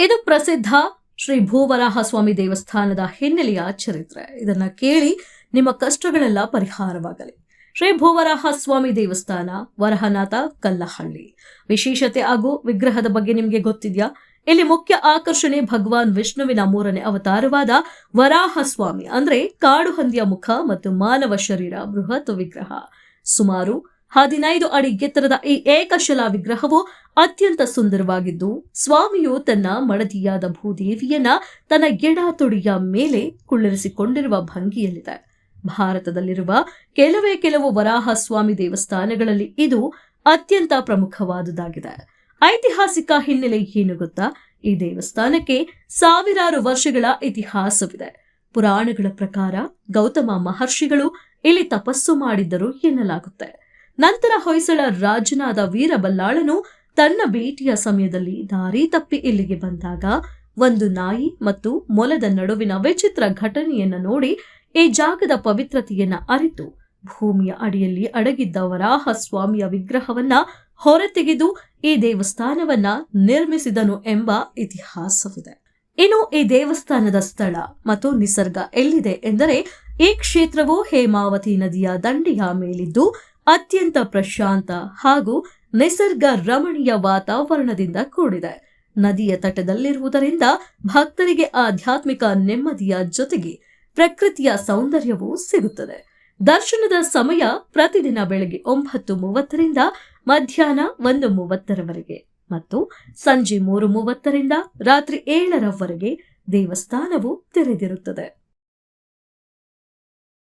ಇದು ಪ್ರಸಿದ್ಧ ಶ್ರೀ ಭೂವರಾಹ ಸ್ವಾಮಿ ದೇವಸ್ಥಾನದ ಹಿನ್ನೆಲೆಯ ಚರಿತ್ರೆ. ಇದನ್ನ ಕೇಳಿ ನಿಮ್ಮ ಕಷ್ಟಗಳೆಲ್ಲ ಪರಿಹಾರವಾಗಲಿ. ಶ್ರೀ ಭೂವರಾಹ ಸ್ವಾಮಿ ದೇವಸ್ಥಾನ, ವರಹನಾಥ, ಕಲ್ಲಹಳ್ಳಿ. ವಿಶೇಷತೆ ಹಾಗೂ ವಿಗ್ರಹದ ಬಗ್ಗೆ ನಿಮಗೆ ಗೊತ್ತಿದ್ಯಾ? ಇಲ್ಲಿ ಮುಖ್ಯ ಆಕರ್ಷಣೆ ಭಗವಾನ್ ವಿಷ್ಣುವಿನ 3ನೇ ಅವತಾರವಾದ ವರಾಹ ಸ್ವಾಮಿ, ಅಂದ್ರೆ ಕಾಡು ಹಂದಿಯ ಮುಖ ಮತ್ತು ಮಾನವ ಶರೀರ ಬೃಹತ್ ವಿಗ್ರಹ. ಸುಮಾರು 15 ಅಡಿ ಎತ್ತರದ ಈ ಏಕಶಿಲಾ ವಿಗ್ರಹವು ಅತ್ಯಂತ ಸುಂದರವಾಗಿದ್ದು, ಸ್ವಾಮಿಯು ತನ್ನ ಮಡದಿಯಾದ ಭೂದೇವಿಯನ್ನ ತನ್ನ ಎಡ ತೊಡೆಯ ಮೇಲೆ ಕುಳ್ಳಿರಿಸಿಕೊಂಡಿರುವ ಭಂಗಿಯಲ್ಲಿದೆ. ಭಾರತದಲ್ಲಿರುವ ಕೆಲವು ವರಾಹ ಸ್ವಾಮಿ ದೇವಸ್ಥಾನಗಳಲ್ಲಿ ಇದು ಅತ್ಯಂತ ಪ್ರಮುಖವಾದುದಾಗಿದೆ. ಐತಿಹಾಸಿಕ ಹಿನ್ನೆಲೆ ಏನು ಗೊತ್ತಾ? ಈ ದೇವಸ್ಥಾನಕ್ಕೆ ಸಾವಿರಾರು ವರ್ಷಗಳ ಇತಿಹಾಸವಿದೆ. ಪುರಾಣಗಳ ಪ್ರಕಾರ ಗೌತಮ ಮಹರ್ಷಿಗಳು ಇಲ್ಲಿ ತಪಸ್ಸು ಮಾಡಿದ್ದರು ಎನ್ನಲಾಗುತ್ತೆ. ನಂತರ ಹೊಯ್ಸಳ ರಾಜನಾದ ವೀರಬಲ್ಲಾಳನು ತನ್ನ ಭೇಟಿಯ ಸಮಯದಲ್ಲಿ ದಾರಿ ತಪ್ಪಿ ಇಲ್ಲಿಗೆ ಬಂದಾಗ ಒಂದು ನಾಯಿ ಮತ್ತು ಮೊಲದ ನಡುವಿನ ವಿಚಿತ್ರ ಘಟನೆಯನ್ನ ನೋಡಿ ಈ ಜಾಗದ ಪವಿತ್ರತೆಯನ್ನ ಅರಿತು ಭೂಮಿಯ ಅಡಿಯಲ್ಲಿ ಅಡಗಿದ್ದ ವರಾಹ ಸ್ವಾಮಿಯ ವಿಗ್ರಹವನ್ನ ಹೊರತೆಗೆದು ಈ ದೇವಸ್ಥಾನವನ್ನ ನಿರ್ಮಿಸಿದನು ಎಂಬ ಇತಿಹಾಸವಿದೆ. ಇನ್ನು ಈ ದೇವಸ್ಥಾನದ ಸ್ಥಳ ಮತ್ತು ನಿಸರ್ಗ ಎಲ್ಲಿದೆ ಎಂದರೆ, ಈ ಕ್ಷೇತ್ರವು ಹೇಮಾವತಿ ನದಿಯ ದಂಡೆಯ ಮೇಲಿದ್ದು ಅತ್ಯಂತ ಪ್ರಶಾಂತ ಹಾಗೂ ನಿಸರ್ಗ ರಮಣೀಯ ವಾತಾವರಣದಿಂದ ಕೂಡಿದೆ. ನದಿಯ ತಟದಲ್ಲಿರುವುದರಿಂದ ಭಕ್ತರಿಗೆ ಆಧ್ಯಾತ್ಮಿಕ ನೆಮ್ಮದಿಯ ಜೊತೆಗೆ ಪ್ರಕೃತಿಯ ಸೌಂದರ್ಯವೂ ಸಿಗುತ್ತದೆ. ದರ್ಶನದ ಸಮಯ ಪ್ರತಿದಿನ ಬೆಳಗ್ಗೆ 9:30ರಿಂದ ಮಧ್ಯಾಹ್ನ 1:30ರವರೆಗೆ ಮತ್ತು ಸಂಜೆ 3:30ರಿಂದ ರಾತ್ರಿ 7ರವರೆಗೆ ದೇವಸ್ಥಾನವು ತೆರೆದಿರುತ್ತದೆ.